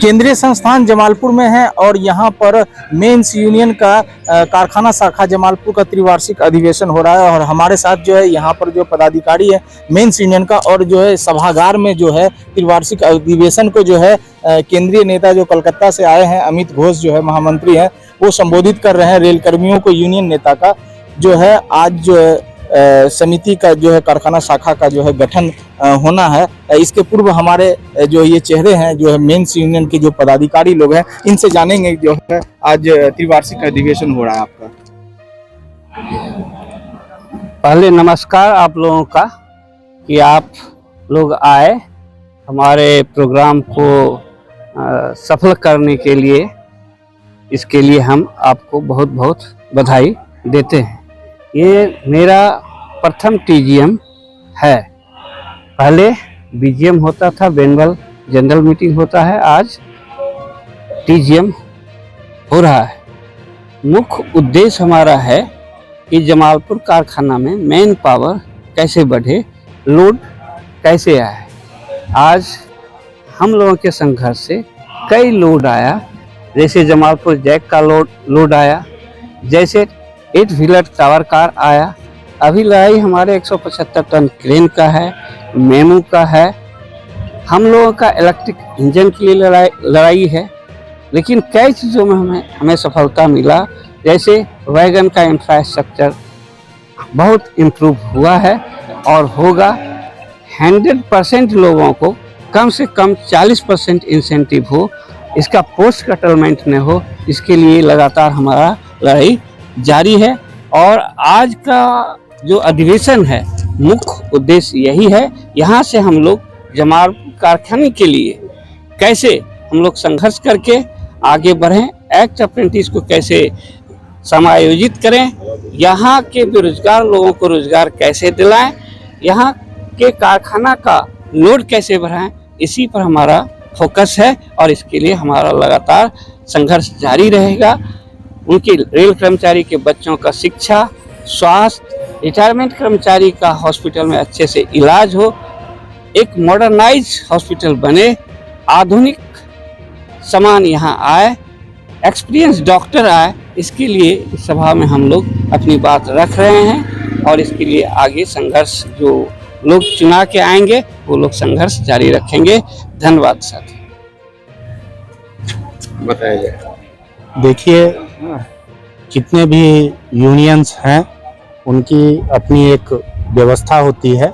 केंद्रीय संस्थान जमालपुर में है और यहाँ पर मेंस यूनियन का कारखाना शाखा जमालपुर का त्रिवार्षिक अधिवेशन हो रहा है। और हमारे साथ जो है यहाँ पर जो पदाधिकारी है मेंस यूनियन का, और जो है सभागार में जो है त्रिवार्षिक अधिवेशन को जो है केंद्रीय नेता जो कलकत्ता से आए हैं अमित घोष जो है महामंत्री हैं, वो संबोधित कर रहे हैं। रेल कर्मियों को यूनियन नेता का जो है आज जो है समिति का जो है कारखाना शाखा का जो है गठन होना है। इसके पूर्व हमारे जो ये चेहरे हैं जो है मेंस यूनियन के जो पदाधिकारी लोग हैं, इनसे जानेंगे जो है आज त्रिवार्षिक अधिवेशन हो रहा है आपका। पहले नमस्कार आप लोगों का कि आप लोग आए हमारे प्रोग्राम को सफल करने के लिए, इसके लिए हम आपको बहुत बहुत बधाई देते हैं। ये मेरा प्रथम टीजीएम है। पहले बीजीएम होता था, एनुअल जनरल मीटिंग होता है, आज टीजीएम हो रहा है। मुख्य उद्देश्य हमारा है कि जमालपुर कारखाना में मैन पावर कैसे बढ़े, लोड कैसे आए। आज हम लोगों के संघर्ष से कई लोड आया, जैसे जमालपुर जैक का लोड आया, जैसे 8 व्हीलर टावर कार आया। अभी लड़ाई हमारे 175 टन क्रेन का है, मेमू का है। हम लोगों का इलेक्ट्रिक इंजन के लिए लड़ाई है। लेकिन कई चीज़ों में हमें सफलता मिला, जैसे वैगन का इंफ्रास्ट्रक्चर बहुत इम्प्रूव हुआ है और होगा। 100% लोगों को कम से कम 40% इंसेंटिव हो, इसका पोस्ट कटलमेंट न हो, इसके लिए लगातार हमारा लड़ाई जारी है। और आज का जो अधिवेशन है मुख्य उद्देश्य यही है, यहाँ से हम लोग जमालपुर कारखाने के लिए कैसे हम लोग संघर्ष करके आगे बढ़ें, एक्ट अप्रेंटिस को कैसे समायोजित करें, यहाँ के बेरोजगार लोगों को रोजगार कैसे दिलाएं, यहाँ के कारखाना का लोड कैसे बढ़ाएं, इसी पर हमारा फोकस है। और इसके लिए हमारा लगातार संघर्ष जारी रहेगा। उनके रेल कर्मचारी के बच्चों का शिक्षा, स्वास्थ्य, रिटायरमेंट कर्मचारी का हॉस्पिटल में अच्छे से इलाज हो, एक मॉडर्नाइज हॉस्पिटल बने, आधुनिक सामान यहाँ आए, एक्सपीरियंस डॉक्टर आए, इसके लिए इस सभा में हम लोग अपनी बात रख रहे हैं। और इसके लिए आगे संघर्ष जो लोग चुना के आएंगे वो लोग संघर्ष जारी रखेंगे। धन्यवाद साथी। बताया जाए। देखिए, जितने भी यूनियंस हैं उनकी अपनी एक व्यवस्था होती है।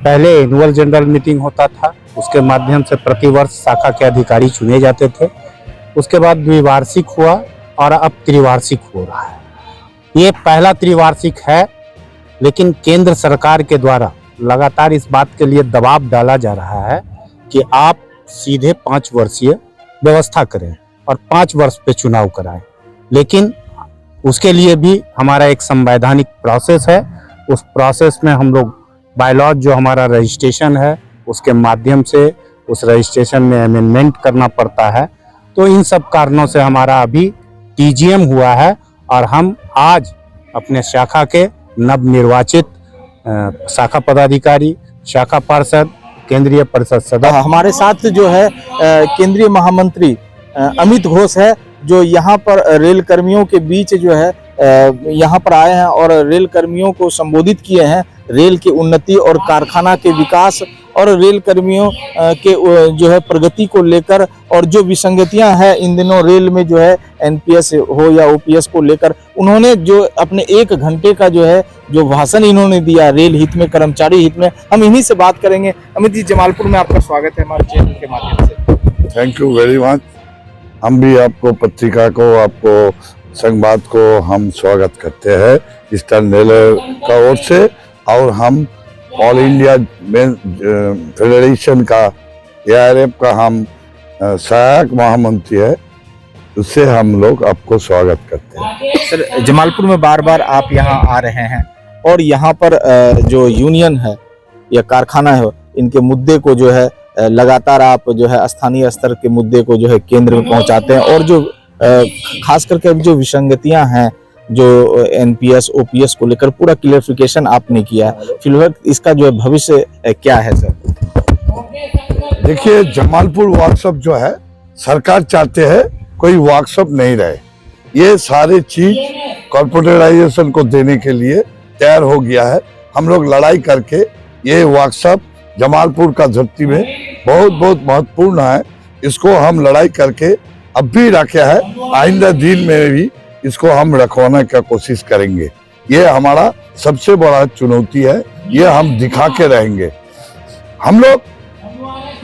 पहले एनुअल जनरल मीटिंग होता था, उसके माध्यम से प्रतिवर्ष शाखा के अधिकारी चुने जाते थे। उसके बाद द्विवार्षिक हुआ और अब त्रिवार्षिक हो रहा है। ये पहला त्रिवार्षिक है, लेकिन केंद्र सरकार के द्वारा लगातार इस बात के लिए दबाव डाला जा रहा है कि आप सीधे 5 वर्षीय व्यवस्था करें और 5 वर्ष पे चुनाव कराएं। लेकिन उसके लिए भी हमारा एक संवैधानिक प्रोसेस है। उस प्रोसेस में हम लोग बायलॉज जो हमारा रजिस्ट्रेशन है उसके माध्यम से उस रजिस्ट्रेशन में अमेंडमेंट करना पड़ता है। तो इन सब कारणों से हमारा अभी टीजीएम हुआ है और हम आज अपने शाखा के नवनिर्वाचित शाखा पदाधिकारी, शाखा पार्षद, केंद्रीय परिषद सदस्य, हमारे साथ जो है केंद्रीय महामंत्री अमित घोष है, जो यहाँ पर रेल कर्मियों के बीच जो है यहाँ पर आए हैं और रेल कर्मियों को संबोधित किए हैं। रेल की उन्नति और कारखाना के विकास और रेल कर्मियों के जो है प्रगति को लेकर, और जो विसंगतियां हैं इन दिनों रेल में जो है एनपीएस हो या ओपीएस को लेकर, उन्होंने जो अपने 1 घंटे का जो है जो भाषण इन्होंने दिया रेल हित में, कर्मचारी हित में, हम इन्हीं से बात करेंगे। अमित जी, जमालपुर में आपका स्वागत है हमारे चैनल के माध्यम से। Thank you very much. हम भी आपको पत्रिका को, आपको संवाद को हम स्वागत करते हैं ईस्टर्न रेलवे का ओर से। और हम ऑल इंडिया फेडरेशन का एआरएफ का हम सहायक महामंत्री है, उससे हम लोग आपको स्वागत करते हैं। सर, जमालपुर में बार बार आप यहाँ आ रहे हैं और यहाँ पर जो यूनियन है या कारखाना है, इनके मुद्दे को जो है लगातार आप जो है स्थानीय स्तर के मुद्दे को जो है केंद्र में पहुंचाते हैं। और जो खास करके अब जो विसंगतियां हैं जो एनपीएस ओपीएस को लेकर पूरा क्लियरिफिकेशन आपने किया है, फिलहाल इसका जो है भविष्य क्या है सर? देखिए, जमालपुर वर्कशॉप जो है सरकार चाहते हैं कोई वर्कशॉप नहीं रहे। ये सारे चीज कॉर्पोरेटाइजेशन को देने के लिए तैयार हो गया है। हम लोग लड़ाई करके ये वर्कशॉप जमालपुर का धरती में बहुत बहुत महत्वपूर्ण है। इसको हम लड़ाई करके अब भी रखे है, आइंदा दिन में भी इसको हम रखवाने का कोशिश करेंगे। ये हमारा सबसे बड़ा चुनौती है, ये हम दिखा के रहेंगे। हम लोग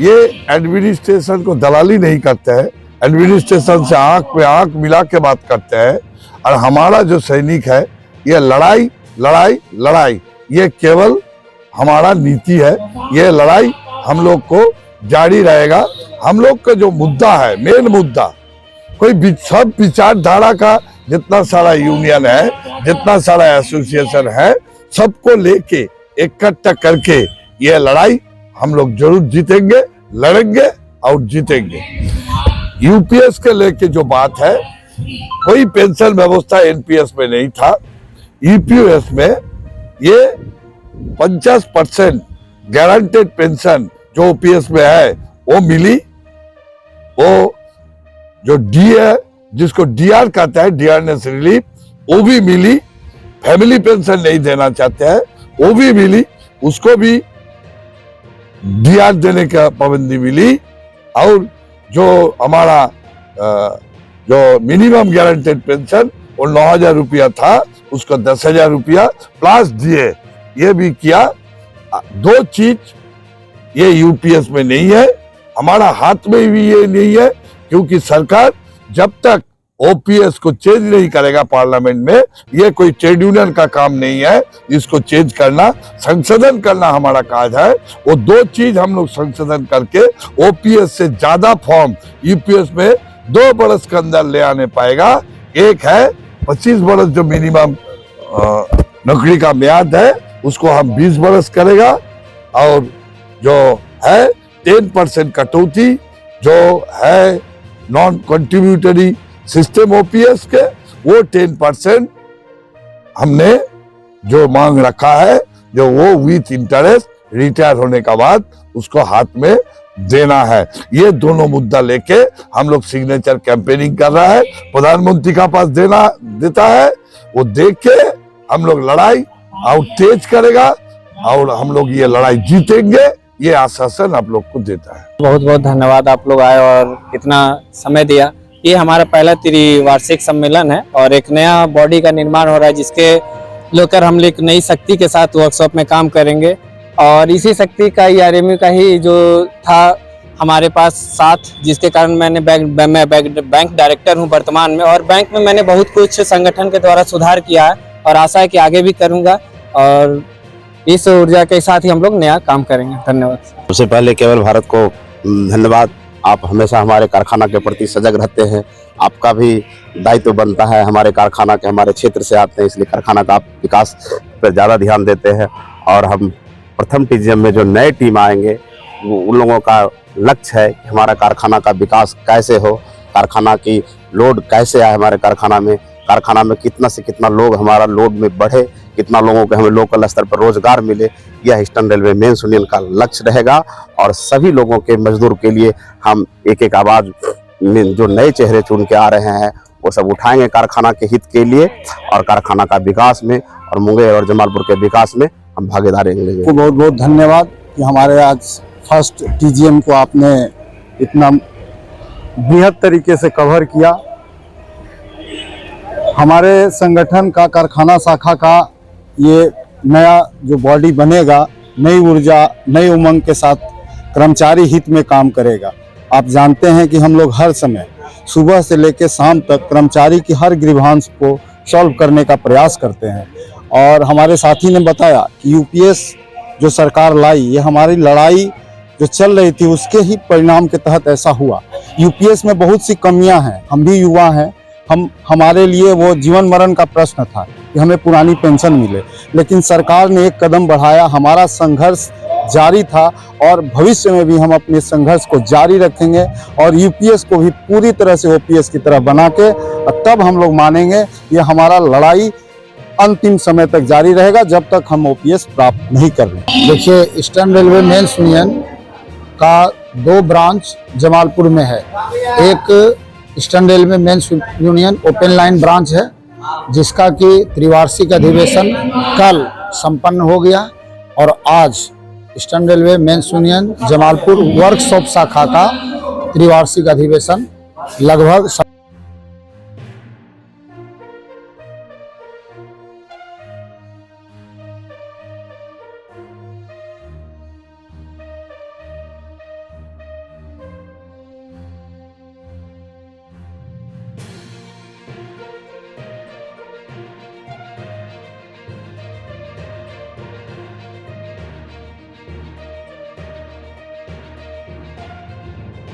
ये एडमिनिस्ट्रेशन को दलाली नहीं करते हैं, एडमिनिस्ट्रेशन से आंख पे आंख मिला के बात करते हैं। और हमारा जो सैनिक है, ये लड़ाई लड़ाई लड़ाई, ये केवल हमारा नीति है। ये लड़ाई हम लोग को जारी रहेगा। हम लोग का जो मुद्दा है, मेन मुद्दा, कोई सब विचारधारा का जितना सारा यूनियन है, जितना सारा एसोसिएशन है, सबको लेके इकट्ठा करके ये लड़ाई हम लोग जरूर जीतेंगे, लड़ेंगे और जीतेंगे। यूपीएस के लेके जो बात है, कोई पेंशन व्यवस्था एनपीएस में नहीं था। ईपीएस में ये 50% गारंटेड पेंशन जो ओपीएस में है वो मिली। वो जो डी है, जिसको डीआर कहता है, डियरनेस रिलीफ, वो भी मिली। फैमिली पेंशन नहीं देना चाहते हैं, वो भी मिली, उसको भी डीआर देने का पाबंदी मिली। और जो हमारा जो मिनिमम गारंटेड पेंशन वो 9,000 रुपया था, उसको 10,000 रुपया प्लस दिए, ये भी किया। दो चीज ये यूपीएस में नहीं है, हमारा हाथ में भी ये नहीं है, क्योंकि सरकार जब तक ओपीएस को चेंज नहीं करेगा पार्लियामेंट में, ये कोई ट्रेड यूनियन का काम नहीं है। इसको चेंज करना, संशोधन करना हमारा काज है। वो दो चीज हम लोग संशोधन करके ओपीएस से ज्यादा फॉर्म यूपीएस में 2 बरस के अंदर ले आने पाएगा। एक है 25 बरस जो मिनिमम नौकरी का म्याद है, उसको हम 20 बरस करेगा। और जो है 10% कटौती जो है नॉन कंट्रीब्यूटरी सिस्टम ओपीएस के, वो 10% हमने जो मांग रखा है, जो वो विथ इंटरेस्ट रिटायर होने का बाद उसको हाथ में देना है। ये दोनों मुद्दा लेके हम लोग सिग्नेचर कैंपेनिंग कर रहा है। प्रधानमंत्री का पास देता है, वो देख के हम लोग लड़ाई और तेज करेगा और हम लोग ये लड़ाई जीतेंगे, ये आश्वासन आप लोग को देता है। बहुत बहुत धन्यवाद, आप लोग आए और इतना समय दिया। ये हमारा पहला त्रिवार्षिक सम्मेलन है और एक नया बॉडी का निर्माण हो रहा है, जिसके लेकर हम एक नई शक्ति के साथ वर्कशॉप में काम करेंगे। और इसी शक्ति का ईआरएमयू का ही जो था हमारे पास साथ, जिसके कारण मैं बैंक डायरेक्टर हूं वर्तमान में, और बैंक में मैंने बहुत कुछ संगठन के द्वारा सुधार किया है और आशा है कि आगे भी करूंगा। और इस ऊर्जा के साथ ही हम लोग नया काम करेंगे। धन्यवाद। सबसे पहले केवल भारत को धन्यवाद। आप हमेशा हमारे कारखाना के प्रति सजग रहते हैं। आपका भी दायित्व बनता है, हमारे कारखाना के, हमारे क्षेत्र से आते हैं, इसलिए कारखाना का आप विकास पर ज़्यादा ध्यान देते हैं। और हम प्रथम टीजीएम में जो नए टीम आएंगे, उन लोगों का लक्ष्य है कि हमारा कारखाना का विकास कैसे हो, कारखाना की लोड कैसे आए हमारे कारखाना में कितना से कितना लोग हमारा लोड में बढ़े, कितना लोगों को हमें लोकल स्तर पर रोजगार मिले, यह ईस्टर्न रेलवे मेंस यूनियन का लक्ष्य रहेगा। और सभी लोगों के मजदूर के लिए हम एक एक आवाज में जो नए चेहरे चुन के आ रहे हैं, वो सब उठाएंगे कारखाना के हित के लिए और कारखाना का विकास में और मुंगेर और जमालपुर के विकास में हम भागीदारी लेंगे। बहुत बहुत धन्यवाद कि हमारे आज फर्स्ट टीजीएम को आपने इतना बृहद तरीके से कवर किया। हमारे संगठन का कारखाना शाखा का ये नया जो बॉडी बनेगा, नई ऊर्जा, नई उमंग के साथ कर्मचारी हित में काम करेगा। आप जानते हैं कि हम लोग हर समय सुबह से लेकर शाम तक कर्मचारी की हर ग्रीवांस को सॉल्व करने का प्रयास करते हैं। और हमारे साथी ने बताया कि यूपीएस जो सरकार लाई, ये हमारी लड़ाई जो चल रही थी उसके ही परिणाम के तहत ऐसा हुआ। यूपीएस में बहुत सी कमियां हैं, हम भी युवा हैं, हमारे लिए वो जीवन मरण का प्रश्न था कि हमें पुरानी पेंशन मिले, लेकिन सरकार ने एक कदम बढ़ाया। हमारा संघर्ष जारी था और भविष्य में भी हम अपने संघर्ष को जारी रखेंगे और यूपीएस को भी पूरी तरह से ओपीएस की तरह बना के तब हम लोग मानेंगे। ये हमारा लड़ाई अंतिम समय तक जारी रहेगा जब तक हम ओपीएस प्राप्त नहीं कर रहे। देखिए, ईस्टर्न रेलवे मेंस यूनियन का 2 ब्रांच जमालपुर में है। एक Eastern Railway Men's Union open line branch है, जिसका कि त्रिवार्षिक अधिवेशन कल संपन्न हो गया और आज Eastern Railway Men's Union Jamalpur workshop शाखा का त्रिवार्षिक अधिवेशन लगभग